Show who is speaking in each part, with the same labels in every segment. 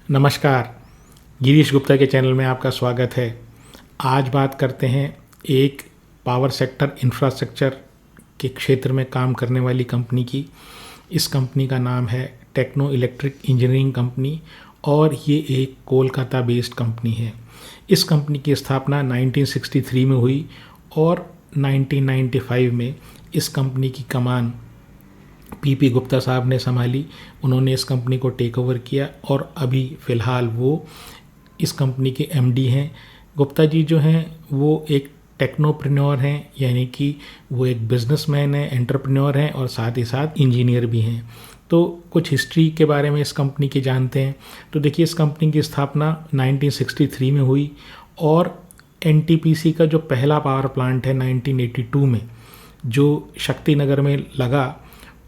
Speaker 1: नमस्कार, गिरीश गुप्ता के चैनल में आपका स्वागत है। आज बात करते हैं एक पावर सेक्टर इंफ्रास्ट्रक्चर के क्षेत्र में काम करने वाली कंपनी की। इस कंपनी का नाम है टेक्नो इलेक्ट्रिक इंजीनियरिंग कंपनी और ये एक कोलकाता बेस्ड कंपनी है। इस कंपनी की स्थापना 1963 में हुई और 1995 में इस कंपनी की कमान पीपी गुप्ता साहब ने संभाली। उन्होंने इस कंपनी को टेक ओवर किया और अभी फ़िलहाल वो इस कंपनी के एमडी हैं। गुप्ता जी जो हैं वो एक टेक्नोप्रेन्योर हैं, यानी कि वो एक बिजनेसमैन हैं, एंटरप्रेन्योर हैं और साथ ही साथ इंजीनियर भी हैं। तो कुछ हिस्ट्री के बारे में इस कंपनी की जानते हैं। तो देखिए, इस कंपनी की स्थापना 1963 में हुई और एनटीपीसी का जो पहला पावर प्लांट है 1982 में जो शक्ति नगर में लगा,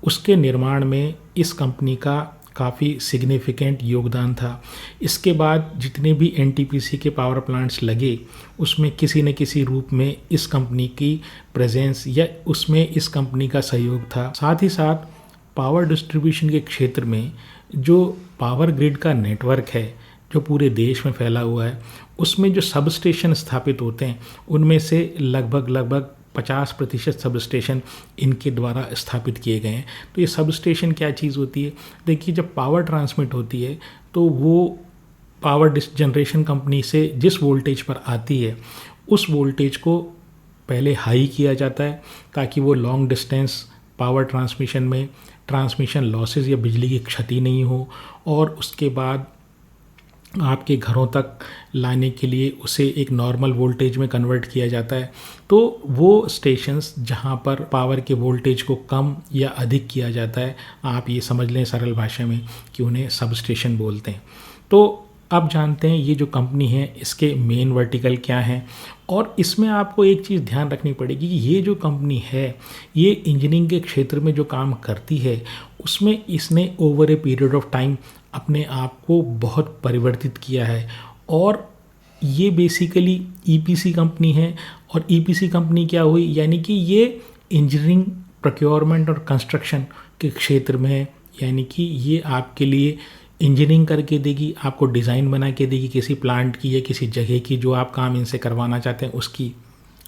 Speaker 1: उसके निर्माण में इस कंपनी का काफ़ी सिग्निफिकेंट योगदान था। इसके बाद जितने भी एनटीपीसी के पावर प्लांट्स लगे उसमें किसी न किसी रूप में इस कंपनी की प्रेजेंस या उसमें इस कंपनी का सहयोग था। साथ ही साथ पावर डिस्ट्रीब्यूशन के क्षेत्र में जो पावर ग्रिड का नेटवर्क है जो पूरे देश में फैला हुआ है, उसमें जो सब स्टेशन स्थापित होते हैं उनमें से लगभग 50% सब स्टेशन इनके द्वारा स्थापित किए गए हैं। तो ये सब स्टेशन क्या चीज़ होती है? देखिए, जब पावर ट्रांसमिट होती है तो वो पावर जनरेशन कंपनी से जिस वोल्टेज पर आती है उस वोल्टेज को पहले हाई किया जाता है ताकि वो लॉन्ग डिस्टेंस पावर ट्रांसमिशन में ट्रांसमिशन लॉसेस या बिजली की क्षति नहीं हो, और उसके बाद आपके घरों तक लाने के लिए उसे एक नॉर्मल वोल्टेज में कन्वर्ट किया जाता है। तो वो स्टेशंस जहाँ पर पावर के वोल्टेज को कम या अधिक किया जाता है, आप ये समझ लें सरल भाषा में कि उन्हें सब स्टेशन बोलते हैं। तो अब जानते हैं ये जो कंपनी है इसके मेन वर्टिकल क्या हैं, और इसमें आपको एक चीज़ ध्यान रखनी पड़ेगी कि ये जो कंपनी है ये इंजीनियरिंग के क्षेत्र में जो काम करती है उसमें इसने over a period of time अपने आप को बहुत परिवर्तित किया है। और ये बेसिकली ईपीसी कंपनी है। और ईपीसी कंपनी क्या हुई, यानी कि ये इंजीनियरिंग, प्रोक्योरमेंट और कंस्ट्रक्शन के क्षेत्र में है। यानी कि ये आपके लिए इंजीनियरिंग करके देगी, आपको डिज़ाइन बना के देगी किसी प्लांट की या किसी जगह की जो आप काम इनसे करवाना चाहते हैं उसकी।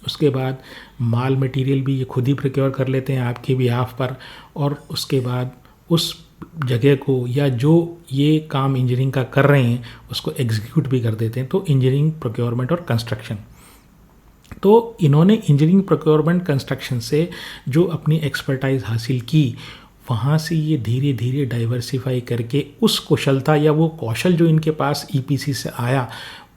Speaker 1: उसके बाद माल मटेरियल भी ये खुद ही प्रोक्योर कर लेते हैं आपके बिहाफ पर, और उसके बाद उस जगह को या जो ये काम इंजीनियरिंग का कर रहे हैं उसको एग्जीक्यूट भी कर देते हैं। तो इंजीनियरिंग, प्रोक्योरमेंट और कंस्ट्रक्शन, तो इन्होंने इंजीनियरिंग, प्रोक्योरमेंट, कंस्ट्रक्शन से जो अपनी एक्सपर्टाइज हासिल की, वहाँ से ये धीरे धीरे डाइवर्सिफाई करके उस कुशलता या वो कौशल जो इनके पास ईपीसी से आया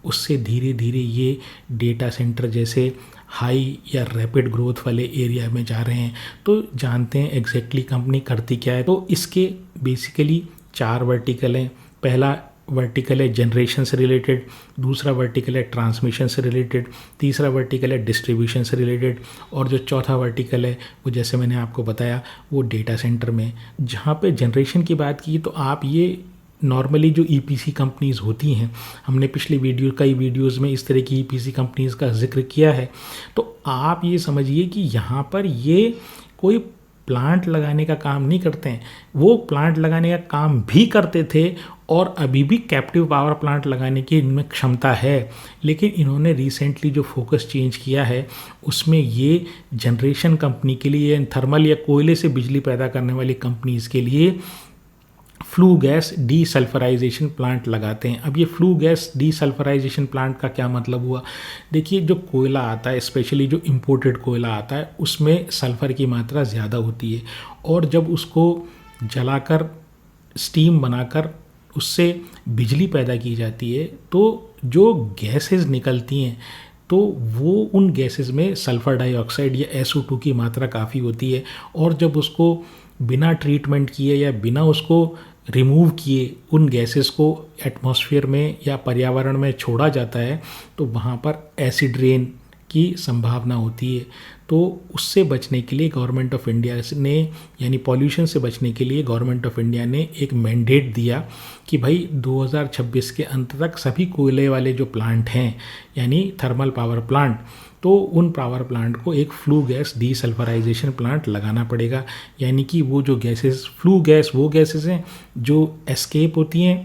Speaker 1: उससे धीरे धीरे ये डेटा सेंटर जैसे हाई या रैपिड ग्रोथ वाले एरिया में जा रहे हैं। तो जानते हैं एग्जैक्टली कंपनी करती क्या है। तो इसके बेसिकली 4 वर्टिकल हैं। पहला वर्टिकल है जनरेशन से रिलेटेड, दूसरा वर्टिकल है ट्रांसमिशन से रिलेटेड, तीसरा वर्टिकल है डिस्ट्रीब्यूशन से रिलेटेड, और जो चौथा वर्टिकल है वो जैसे मैंने आपको बताया वो डेटा सेंटर में। जहाँ पे जनरेशन की बात की तो आप ये नॉर्मली जो ईपीसी कंपनीज़ होती हैं, हमने पिछले कई वीडियोज़ में इस तरह की ईपीसी कंपनीज़ का जिक्र किया है। तो आप ये समझिए कि यहाँ पर ये कोई प्लांट लगाने का काम नहीं करते हैं, वो प्लांट लगाने का काम भी करते थे और अभी भी कैप्टिव पावर प्लांट लगाने की इनमें क्षमता है। लेकिन इन्होंने रिसेंटली जो फोकस चेंज किया है उसमें ये जनरेशन कंपनी के लिए, थर्मल या कोयले से बिजली पैदा करने वाली कंपनीज़ के लिए फ्लू गैस डीसल्फराइजेशन प्लांट लगाते हैं। अब ये फ्लू गैस डीसल्फराइजेशन प्लांट का क्या मतलब हुआ? देखिए, जो कोयला आता है, स्पेशली जो इम्पोर्टेड कोयला आता है, उसमें सल्फ़र की मात्रा ज़्यादा होती है, और जब उसको जलाकर स्टीम बनाकर उससे बिजली पैदा की जाती है तो जो गैसेस निकलती हैं तो वो उन गैसेस में सल्फ़र डाइऑक्साइड या SO2 की मात्रा काफ़ी होती है। और जब उसको बिना ट्रीटमेंट किए या बिना उसको रिमूव किए उन गैसेस को एटमॉस्फेयर में या पर्यावरण में छोड़ा जाता है तो वहाँ पर एसिड रेन की संभावना होती है। तो उससे बचने के लिए गवर्नमेंट ऑफ इंडिया ने, यानी पॉल्यूशन से बचने के लिए गवर्नमेंट ऑफ इंडिया ने एक मैंडेट दिया कि भाई 2026 के अंत तक सभी कोयले वाले जो प्लांट हैं, यानी थर्मल पावर प्लांट, तो उन पावर प्लांट को एक फ्लू गैस डीसल्फराइजेशन प्लांट लगाना पड़ेगा। यानी कि वो जो गैसेस, फ्लू गैस वो गैसेस हैं जो एस्केप होती हैं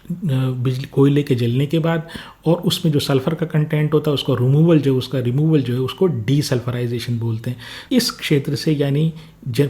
Speaker 1: बिजली कोयले के जलने के बाद, और उसमें जो सल्फ़र का कंटेंट होता है उसको उसका रिमूवल जो है उसको डीसल्फराइजेशन बोलते हैं। इस क्षेत्र से यानी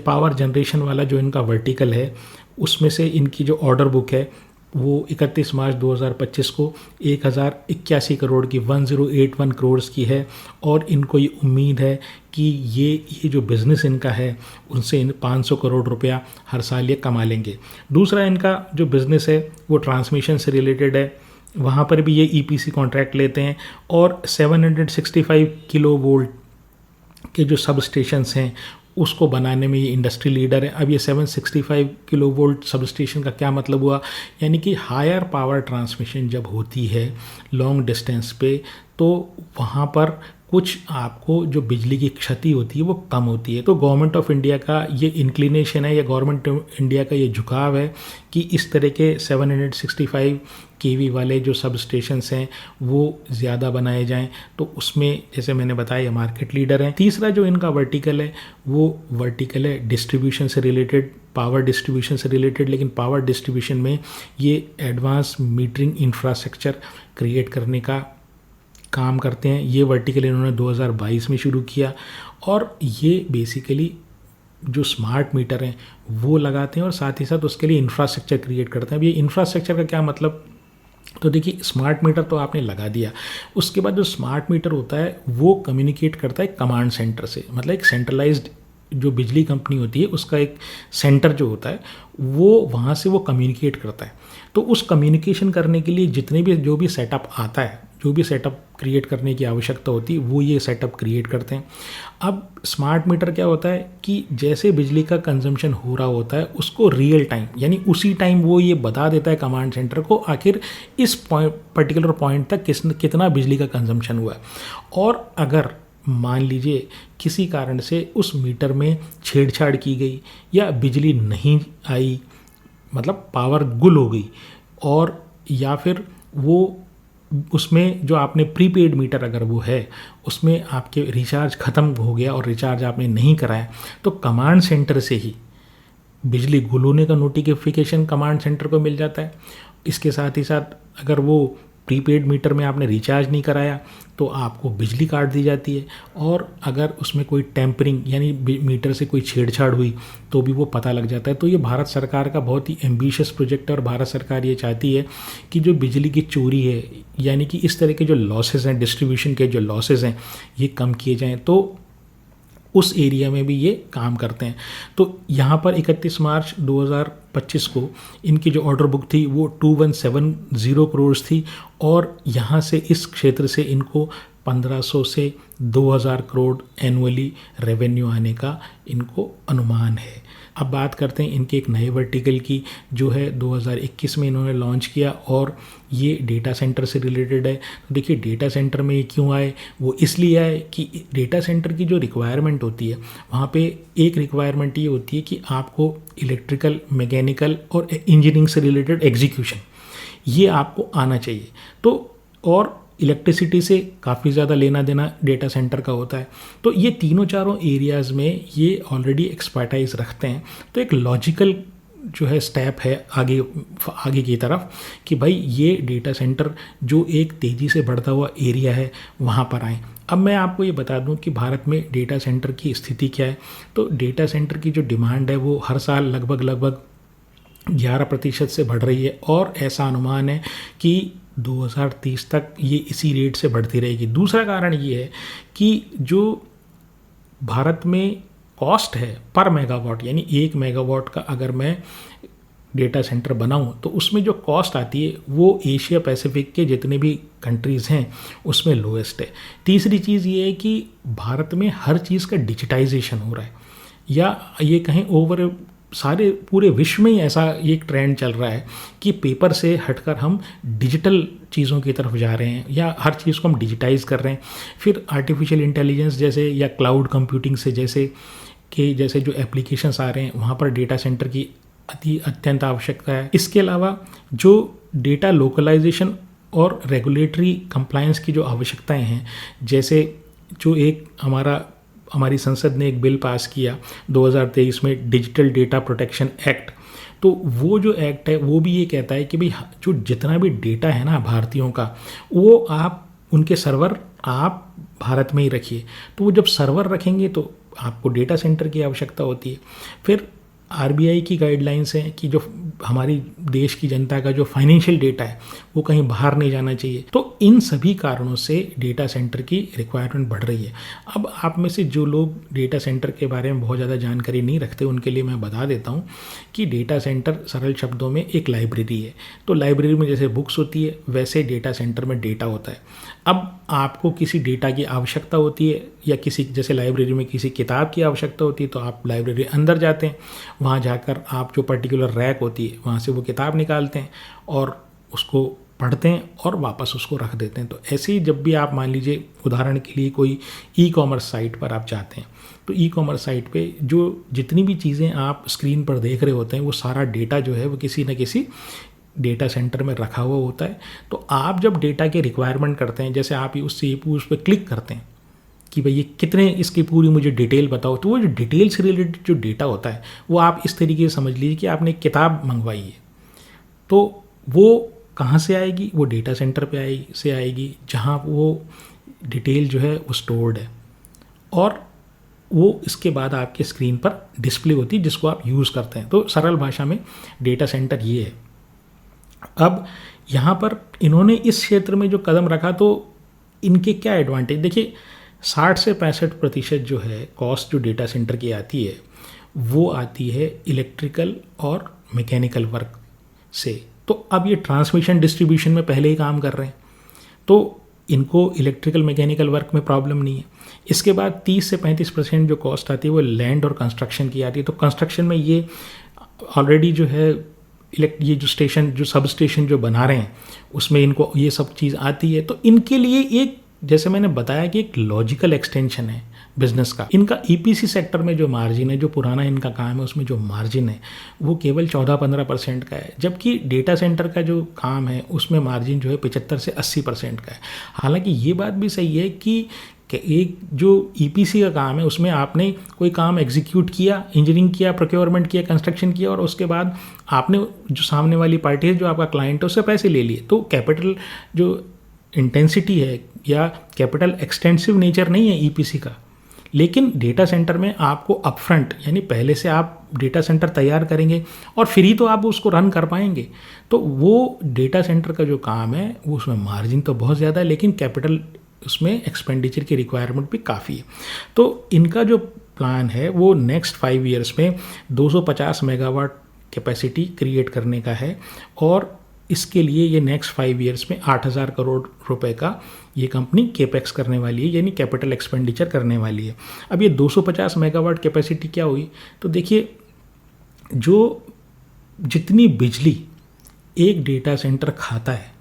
Speaker 1: पावर जनरेशन वाला जो इनका वर्टिकल है उसमें से इनकी जो ऑर्डर बुक है वो 31 मार्च 2025 को 1081 करोड़ की 1081 करोड़ की है, और इनको ये उम्मीद है कि ये जो बिज़नेस इनका है उनसे इन 500 करोड़ रुपया हर साल ये कमा लेंगे। दूसरा इनका जो बिज़नेस है वो ट्रांसमिशन से रिलेटेड है, वहाँ पर भी ये ईपीसी कॉन्ट्रैक्ट लेते हैं, और 765 किलो वोल्ट के जो सब स्टेशंस हैं उसको बनाने में ये इंडस्ट्री लीडर है। अब ये 765 किलो वोल्ट सब स्टेशन का क्या मतलब हुआ, यानी कि हायर पावर ट्रांसमिशन जब होती है लॉन्ग डिस्टेंस पे तो वहाँ पर कुछ आपको जो बिजली की क्षति होती है वो कम होती है। तो गवर्नमेंट ऑफ इंडिया का ये इंक्लिनेशन है या गवर्नमेंट ऑफ इंडिया का ये झुकाव है कि इस तरह के 765 केवी वाले जो सब स्टेशंस हैं वो ज़्यादा बनाए जाएं। तो उसमें जैसे मैंने बताया मार्केट लीडर हैं। तीसरा जो इनका वर्टिकल है वो वर्टिकल है डिस्ट्रीब्यूशन से रिलेटेड, पावर डिस्ट्रीब्यूशन से रिलेटेड, लेकिन पावर डिस्ट्रीब्यूशन में ये एडवांस मीटरिंग इंफ्रास्ट्रक्चर क्रिएट करने का काम करते हैं। ये वर्टिकल इन्होंने 2022 में शुरू किया, और ये बेसिकली जो स्मार्ट मीटर हैं वो लगाते हैं और साथ ही साथ उसके लिए इंफ्रास्ट्रक्चर क्रिएट करते हैं। अब ये इंफ्रास्ट्रक्चर का क्या मतलब, तो देखिए स्मार्ट मीटर तो आपने लगा दिया, उसके बाद जो स्मार्ट मीटर होता है वो कम्युनिकेट करता है कमांड सेंटर से, मतलब एक सेंट्रलाइज्ड जो बिजली कंपनी होती है उसका एक सेंटर जो होता है वो वहाँ से वो कम्युनिकेट करता है। तो उस कम्युनिकेशन करने के लिए जितने भी जो भी सेटअप आता है, जो भी सेटअप क्रिएट करने की आवश्यकता होती है वो ये सेटअप क्रिएट करते हैं। अब स्मार्ट मीटर क्या होता है कि जैसे बिजली का कंजम्पशन हो रहा होता है उसको रियल टाइम यानी उसी टाइम वो ये बता देता है कमांड सेंटर को आखिर इस पर्टिकुलर पॉइंट तक कितना बिजली का कंजम्पशन हुआ है। और अगर मान लीजिए किसी कारण से उस मीटर में छेड़छाड़ की गई या बिजली नहीं आई, मतलब पावर गुल हो गई, और या फिर वो उसमें जो आपने प्रीपेड मीटर अगर वो है उसमें आपके रिचार्ज ख़त्म हो गया और रिचार्ज आपने नहीं कराया, तो कमांड सेंटर से ही बिजली गुल होने का नोटिफिकेशन कमांड सेंटर को मिल जाता है। इसके साथ ही साथ अगर वो प्रीपेड मीटर में आपने रिचार्ज नहीं कराया तो आपको बिजली काट दी जाती है, और अगर उसमें कोई टेम्परिंग यानी मीटर से कोई छेड़छाड़ हुई तो भी वो पता लग जाता है। तो ये भारत सरकार का बहुत ही एम्बिशियस प्रोजेक्ट है, और भारत सरकार ये चाहती है कि जो बिजली की चोरी है यानी कि इस तरह के जो लॉसेस हैं, डिस्ट्रीब्यूशन के जो लॉसेस हैं ये कम किए जाएँ, तो उस एरिया में भी ये काम करते हैं। तो यहाँ पर 31 मार्च 2025 को इनकी जो ऑर्डर बुक थी वो 2170 करोड़ थी, और यहाँ से इस क्षेत्र से इनको 1500 से 2000 करोड़ एनुअली रेवेन्यू आने का इनको अनुमान है। अब बात करते हैं इनके एक नए वर्टिकल की जो है 2021 में इन्होंने लॉन्च किया, और ये डेटा सेंटर से रिलेटेड है। तो देखिए डेटा सेंटर में ये क्यों आए, वो इसलिए आए कि डेटा सेंटर की जो रिक्वायरमेंट होती है वहाँ पे एक रिक्वायरमेंट ये होती है कि आपको इलेक्ट्रिकल, मैकेनिकल और इंजीनियरिंग से रिलेटेड एग्जीक्यूशन ये आपको आना चाहिए। तो और इलेक्ट्रिसिटी से काफ़ी ज़्यादा लेना देना डेटा सेंटर का होता है, तो ये तीनों चारों एरियाज़ में ये ऑलरेडी एक्सपर्टाइज रखते हैं। तो एक लॉजिकल जो है स्टेप है आगे की तरफ कि भाई ये डेटा सेंटर जो एक तेज़ी से बढ़ता हुआ एरिया है वहाँ पर आएँ। अब मैं आपको ये बता दूं कि भारत में डेटा सेंटर की स्थिति क्या है। तो डेटा सेंटर की जो डिमांड है वो हर साल लगभग 11% से बढ़ रही है, और ऐसा अनुमान है कि 2030 तक ये इसी रेट से बढ़ती रहेगी। दूसरा कारण ये है कि जो भारत में कॉस्ट है पर मेगावाट, यानी 1 मेगावाट का अगर मैं डेटा सेंटर बनाऊं तो उसमें जो कॉस्ट आती है वो एशिया पैसिफिक के जितने भी कंट्रीज़ हैं उसमें लोएस्ट है। तीसरी चीज़ ये है कि भारत में हर चीज़ का डिजिटाइजेशन हो रहा है, या ये कहें ओवर सारे पूरे विश्व में ही ऐसा एक ट्रेंड चल रहा है कि पेपर से हटकर हम डिजिटल चीज़ों की तरफ जा रहे हैं, या हर चीज़ को हम डिजिटाइज़ कर रहे हैं। फिर आर्टिफिशियल इंटेलिजेंस जैसे या क्लाउड कंप्यूटिंग से जैसे जो एप्लीकेशंस आ रहे हैं वहाँ पर डेटा सेंटर की अत्यंत आवश्यकता है। इसके अलावा जो डेटा लोकलाइजेशन और रेगुलेटरी कंप्लायंस की जो आवश्यकताएं हैं, जैसे जो एक हमारी संसद ने एक बिल पास किया 2023 में, डिजिटल डेटा प्रोटेक्शन एक्ट, तो वो जो एक्ट है वो भी ये कहता है कि भाई जो जितना भी डेटा है ना भारतीयों का, वो आप उनके सर्वर आप भारत में ही रखिए। तो वो जब सर्वर रखेंगे तो आपको डेटा सेंटर की आवश्यकता होती है। फिर आरबीआई की गाइडलाइंस हैं कि जो हमारी देश की जनता का जो फाइनेंशियल डेटा है वो कहीं बाहर नहीं जाना चाहिए। तो इन सभी कारणों से डेटा सेंटर की रिक्वायरमेंट बढ़ रही है। अब आप में से जो लोग डेटा सेंटर के बारे में बहुत ज़्यादा जानकारी नहीं रखते उनके लिए मैं बता देता हूँ कि डेटा सेंटर सरल शब्दों में एक लाइब्रेरी है। तो लाइब्रेरी में जैसे बुक्स होती है वैसे डेटा सेंटर में डेटा होता है। अब आपको किसी डेटा की आवश्यकता होती है या किसी जैसे लाइब्रेरी में किसी किताब की आवश्यकता होती है तो आप लाइब्रेरी अंदर जाते हैं, वहाँ जाकर आप जो पर्टिकुलर रैक होती है वहाँ से वो किताब निकालते हैं और उसको पढ़ते हैं और वापस उसको रख देते हैं। तो ऐसे ही जब भी आप मान लीजिए उदाहरण के लिए कोई ई कॉमर्स साइट पर आप जाते हैं तो ई कॉमर्स साइट पे जो जितनी भी चीज़ें आप स्क्रीन पर देख रहे होते हैं वो सारा डेटा जो है वो किसी न किसी डेटा सेंटर में रखा हुआ होता है। तो आप जब डेटा के रिक्वायरमेंट करते हैं, जैसे आप उससे उस पर क्लिक करते हैं कि भाई ये कितने इसकी पूरी मुझे डिटेल बताओ, तो वो जो डिटेल से रिलेटेड जो डेटा होता है वो आप इस तरीके से समझ लीजिए कि आपने एक किताब मंगवाई है तो वो कहाँ से आएगी, वो डेटा सेंटर पे आएगी जहाँ वो डिटेल जो है वो स्टोर्ड है और वो इसके बाद आपके स्क्रीन पर डिस्प्ले होती है जिसको आप यूज़ करते हैं। तो सरल भाषा में डेटा सेंटर ये है। अब यहाँ पर इन्होंने इस क्षेत्र में जो कदम रखा तो इनके क्या एडवांटेज, देखिए 60 से 65% जो है कॉस्ट जो डेटा सेंटर की आती है वो आती है इलेक्ट्रिकल और मैकेनिकल वर्क से। तो अब ये ट्रांसमिशन डिस्ट्रीब्यूशन में पहले ही काम कर रहे हैं तो इनको इलेक्ट्रिकल मैकेनिकल वर्क में प्रॉब्लम नहीं है। इसके बाद 30 से 35% जो कॉस्ट आती है वो लैंड और कंस्ट्रक्शन की आती है। तो कंस्ट्रक्शन में ये ऑलरेडी जो है ये जो स्टेशन जो सब स्टेशन जो बना रहे हैं उसमें इनको ये सब चीज़ आती है। तो इनके लिए एक जैसे मैंने बताया कि एक लॉजिकल एक्सटेंशन है बिजनेस का। इनका ईपीसी सेक्टर में जो मार्जिन है, जो पुराना इनका काम है उसमें जो मार्जिन है वो केवल 14-15% का है, जबकि डेटा सेंटर का जो काम है उसमें मार्जिन जो है 75 से 80% का है। हालांकि ये बात भी सही है कि एक जो ईपीसी का काम है उसमें आपने कोई काम एग्जीक्यूट किया, इंजीनियरिंग किया, प्रोक्योरमेंट किया, कंस्ट्रक्शन किया और उसके बाद आपने जो सामने वाली पार्टी है जो आपका क्लाइंट है उससे पैसे ले लिए। तो कैपिटल जो इंटेंसिटी है या कैपिटल एक्सटेंसिव नेचर नहीं है ईपीसी का। लेकिन डेटा सेंटर में आपको अपफ्रंट यानी पहले से आप डेटा सेंटर तैयार करेंगे और फिर ही तो आप उसको रन कर पाएंगे। तो वो डेटा सेंटर का जो काम है वो उसमें मार्जिन तो बहुत ज़्यादा है लेकिन कैपिटल उसमें एक्सपेंडिचर की रिक्वायरमेंट भी काफ़ी है। तो इनका जो प्लान है वो नेक्स्ट 5 ईयर्स में 250 मेगावाट कैपेसिटी क्रिएट करने का है और इसके लिए ये नेक्स्ट 5 ईयर्स में 8,000 करोड़ रुपए का ये कंपनी केपेक्स करने वाली है यानी कैपिटल एक्सपेंडिचर करने वाली है। अब ये 250 मेगावाट कैपेसिटी क्या हुई, तो देखिए जो जितनी बिजली एक डेटा सेंटर खाता है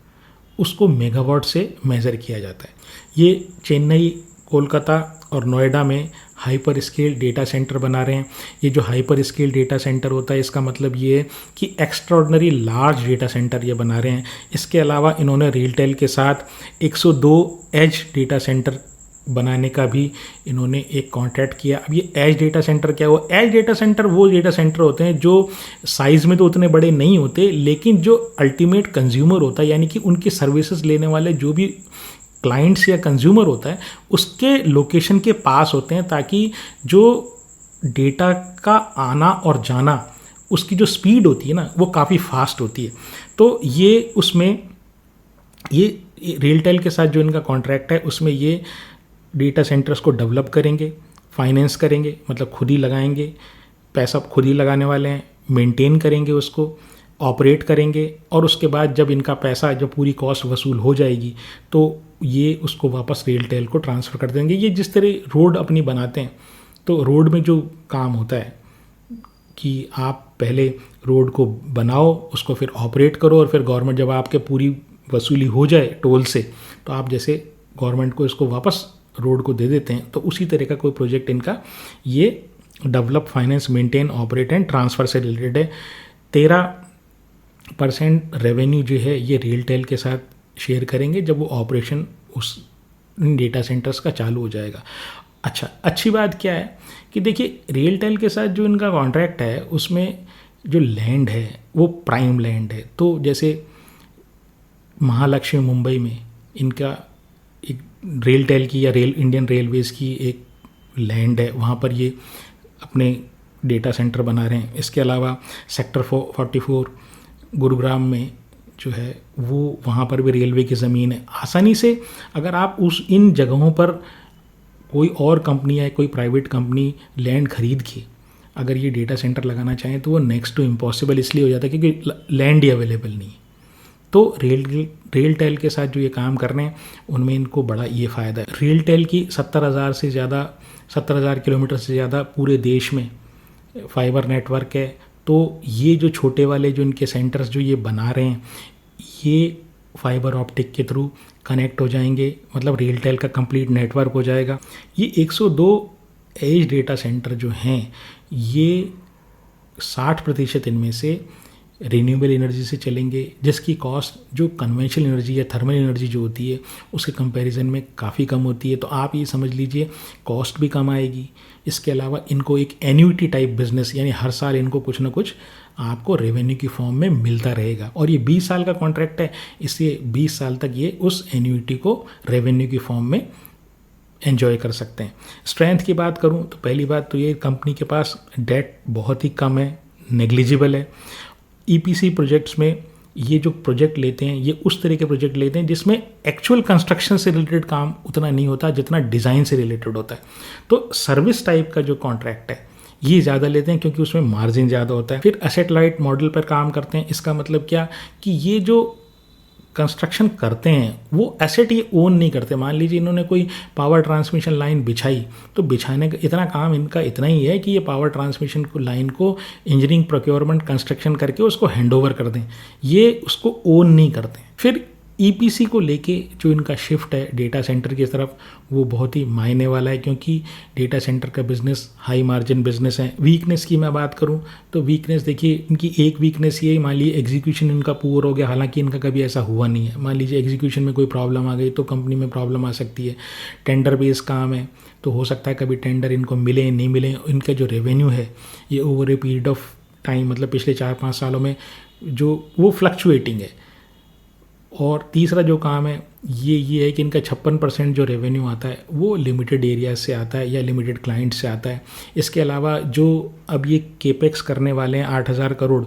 Speaker 1: उसको मेगावाट से मेज़र किया जाता है। ये चेन्नई, कोलकाता और नोएडा में हाइपर स्केल डेटा सेंटर बना रहे हैं। ये जो हाइपर स्केल डेटा सेंटर होता है इसका मतलब ये है कि एक्स्ट्राऑर्डिनरी लार्ज डेटा सेंटर ये बना रहे हैं। इसके अलावा इन्होंने रिलटेल के साथ 102 एज डेटा सेंटर बनाने का भी इन्होंने एक कॉन्ट्रैक्ट किया। अब ये एज डेटा सेंटर क्या हो, एज डेटा सेंटर वो डेटा सेंटर होते हैं जो साइज़ में तो उतने बड़े नहीं होते लेकिन जो अल्टीमेट कंज्यूमर होता है यानी कि उनकी सर्विसेज लेने वाले जो भी क्लाइंट्स या कंज्यूमर होता है उसके लोकेशन के पास होते हैं ताकि जो डेटा का आना और जाना उसकी जो स्पीड होती है ना वो काफ़ी फास्ट होती है। तो ये उसमें ये रिलटेल के साथ जो इनका कॉन्ट्रैक्ट है उसमें ये डेटा सेंटर्स को डेवलप करेंगे, फाइनेंस करेंगे, मतलब खुद ही लगाएंगे, पैसा खुद ही लगाने वाले हैं, मेंटेन करेंगे उसको, ऑपरेट करेंगे और उसके बाद जब इनका पैसा जब पूरी कॉस्ट वसूल हो जाएगी तो ये उसको वापस रिलटेल को ट्रांसफ़र कर देंगे। ये जिस तरह रोड अपनी बनाते हैं तो रोड में जो काम होता है कि आप पहले रोड को बनाओ, उसको फिर ऑपरेट करो और फिर गवर्नमेंट जब आपके पूरी वसूली हो जाए टोल से तो आप जैसे गवर्नमेंट को इसको वापस रोड को दे देते हैं। तो उसी तरह का कोई प्रोजेक्ट इनका ये develop, finance, maintain, operate and transfer से रिलेटेड है। 13% रेवेन्यू जो है ये रिलटेल के साथ शेयर करेंगे जब वो ऑपरेशन उस डेटा सेंटर्स का चालू हो जाएगा। अच्छा, अच्छी बात क्या है कि देखिए रिलटेल के साथ जो इनका कॉन्ट्रैक्ट है उसमें जो लैंड है वो प्राइम लैंड है। तो जैसे महालक्ष्मी मुंबई में इनका एक रेलटेल की या इंडियन रेलवेज़ की एक लैंड है, वहाँ पर ये अपने डेटा सेंटर बना रहे हैं। इसके अलावा सेक्टर 44 गुरुग्राम में जो है वो वहाँ पर भी रेलवे की ज़मीन है। आसानी से अगर आप इन जगहों पर कोई और कंपनी या कोई प्राइवेट कंपनी लैंड खरीद के अगर ये डेटा सेंटर लगाना चाहें तो वो नेक्स्ट टू इम्पॉसिबल इसलिए हो जाता है क्योंकि लैंड ही अवेलेबल नहीं है। तो रेलटेल के साथ जो ये काम कर रहे हैं उनमें इनको बड़ा ये फ़ायदा है। रेलटेल की 70,000 किलोमीटर से ज़्यादा पूरे देश में फाइबर नेटवर्क है। तो ये जो छोटे वाले जो इनके सेंटर्स जो ये बना रहे हैं ये फाइबर ऑप्टिक के थ्रू कनेक्ट हो जाएंगे, मतलब रेलटेल का कंप्लीट नेटवर्क हो जाएगा। ये 102 एज डेटा सेंटर जो हैं ये 60% इनमें से रिन्यूएबल एनर्जी से चलेंगे, जिसकी कॉस्ट जो कन्वेंशनल एनर्जी या थर्मल एनर्जी जो होती है उसके कंपैरिजन में काफ़ी कम होती है। तो आप ये समझ लीजिए कॉस्ट भी कम आएगी। इसके अलावा इनको एक एन्युटी टाइप बिजनेस, यानी हर साल इनको कुछ ना कुछ आपको रेवेन्यू की फॉर्म में मिलता रहेगा। और ये 20 साल का कॉन्ट्रैक्ट है, इसलिए 20 साल तक ये उस एन्युटी को रेवेन्यू की फॉर्म में एंजॉय कर सकते हैं। स्ट्रेंथ की बात करूं तो पहली बात तो ये कंपनी के पास डेट बहुत ही कम है, नेग्लिजिबल है। ईपीसी प्रोजेक्ट्स में ये जो प्रोजेक्ट लेते हैं ये उस तरह के प्रोजेक्ट लेते हैं जिसमें एक्चुअल कंस्ट्रक्शन से रिलेटेड काम उतना नहीं होता जितना डिज़ाइन से रिलेटेड होता है। तो सर्विस टाइप का जो कॉन्ट्रैक्ट है ये ज़्यादा लेते हैं क्योंकि उसमें मार्जिन ज़्यादा होता है। फिर एसेट लाइट मॉडल पर काम करते हैं। इसका मतलब क्या कि ये जो कंस्ट्रक्शन करते हैं वो एसेट ये ओन नहीं करते। मान लीजिए इन्होंने कोई पावर ट्रांसमिशन लाइन बिछाई तो बिछाने का इतना काम इनका इतना ही है कि ये पावर ट्रांसमिशन लाइन को इंजीनियरिंग प्रोक्योरमेंट कंस्ट्रक्शन करके उसको हैंडओवर कर दें, ये उसको ओन नहीं करते। फिर ईपीसी को लेके जो इनका शिफ्ट है डेटा सेंटर की तरफ वो बहुत ही मायने वाला है क्योंकि डेटा सेंटर का बिज़नेस हाई मार्जिन बिज़नेस है। वीकनेस की मैं बात करूं तो वीकनेस देखिए इनकी एक वीकनेस ये, मान लीजिए एग्जीक्यूशन इनका पुअर हो गया, हालांकि इनका कभी ऐसा हुआ नहीं है। मान लीजिए एग्जीक्यूशन में कोई प्रॉब्लम आ गई तो कंपनी में प्रॉब्लम आ सकती है। टेंडर बेस काम है तो हो सकता है कभी टेंडर इनको मिले नहीं मिले। इनका जो रेवेन्यू है ये over a period of time, मतलब पिछले 4-5 सालों में जो वो फ्लक्चुएटिंग है। और तीसरा जो काम है ये है कि इनका 56% जो रेवेन्यू आता है वो लिमिटेड एरिया से आता है या लिमिटेड क्लाइंट से आता है। इसके अलावा जो अब ये केपेक्स करने वाले हैं 8,000 करोड़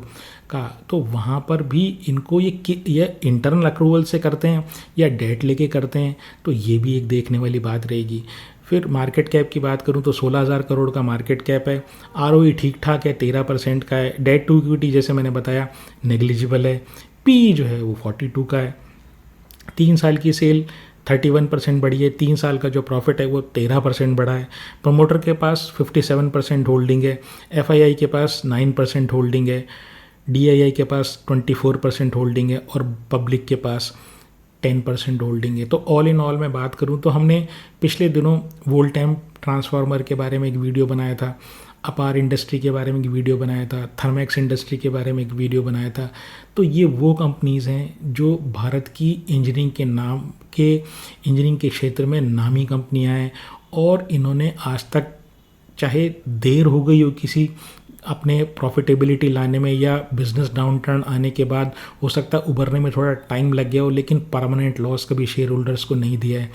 Speaker 1: का, तो वहाँ पर भी इनको ये इंटरनल अक्रूवल से करते हैं या डेट लेके करते हैं, तो ये भी एक देखने वाली बात रहेगी। फिर मार्केट कैप की बात करूं तो 16,000 करोड़ का मार्केट कैप है। आरओई ठीक ठाक है, 13% का है। डेट टू इक्विटी जैसे मैंने बताया नेग्लिजिबल है। पी जो है वो 42 का है। 3 साल की सेल 31% बढ़ी है। 3 साल का जो प्रॉफिट है वो 13% बढ़ा है। प्रमोटर के पास 57% होल्डिंग है। एफआईआई के पास 9% होल्डिंग है। डीआईआई के पास 24% होल्डिंग है और पब्लिक के पास 10% होल्डिंग है। तो ऑल इन ऑल मैं बात करूं तो हमने पिछले दिनों वोल्टेम ट्रांसफार्मर के बारे में एक वीडियो बनाया था, अपार इंडस्ट्री के बारे में एक वीडियो बनाया था, थर्मैक्स इंडस्ट्री के बारे में एक वीडियो बनाया था। तो ये वो कंपनीज़ हैं जो भारत की इंजीनियरिंग के क्षेत्र में नामी कंपनियां हैं और इन्होंने आज तक, चाहे देर हो गई हो किसी अपने प्रॉफिटेबिलिटी लाने में या बिजनेस डाउनटर्न आने के बाद हो सकता है उभरने में थोड़ा टाइम लग गया हो, लेकिन परमानेंट लॉस कभी शेयर होल्डर्स को नहीं दिया है।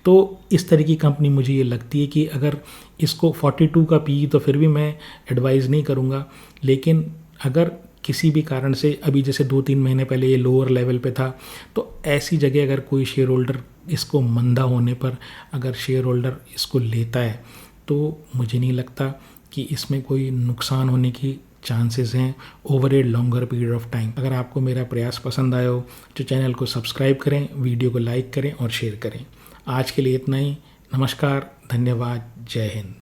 Speaker 1: तो इस तरह की कंपनी मुझे ये लगती है कि अगर इसको 42 का पी तो फिर भी मैं एडवाइज़ नहीं करूँगा, लेकिन अगर किसी भी कारण से अभी जैसे 2-3 महीने पहले ये लोअर लेवल पे था, तो ऐसी जगह अगर कोई शेयर होल्डर इसको मंदा होने पर अगर शेयर होल्डर इसको लेता है तो मुझे नहीं लगता कि इसमें कोई नुकसान होने की चांसेस हैं over a longer period of time. अगर आपको मेरा प्रयास पसंद आया हो तो चैनल को सब्सक्राइब करें, वीडियो को लाइक करें और शेयर करें। आज के लिए इतना ही। नमस्कार, धन्यवाद, जय हिंद।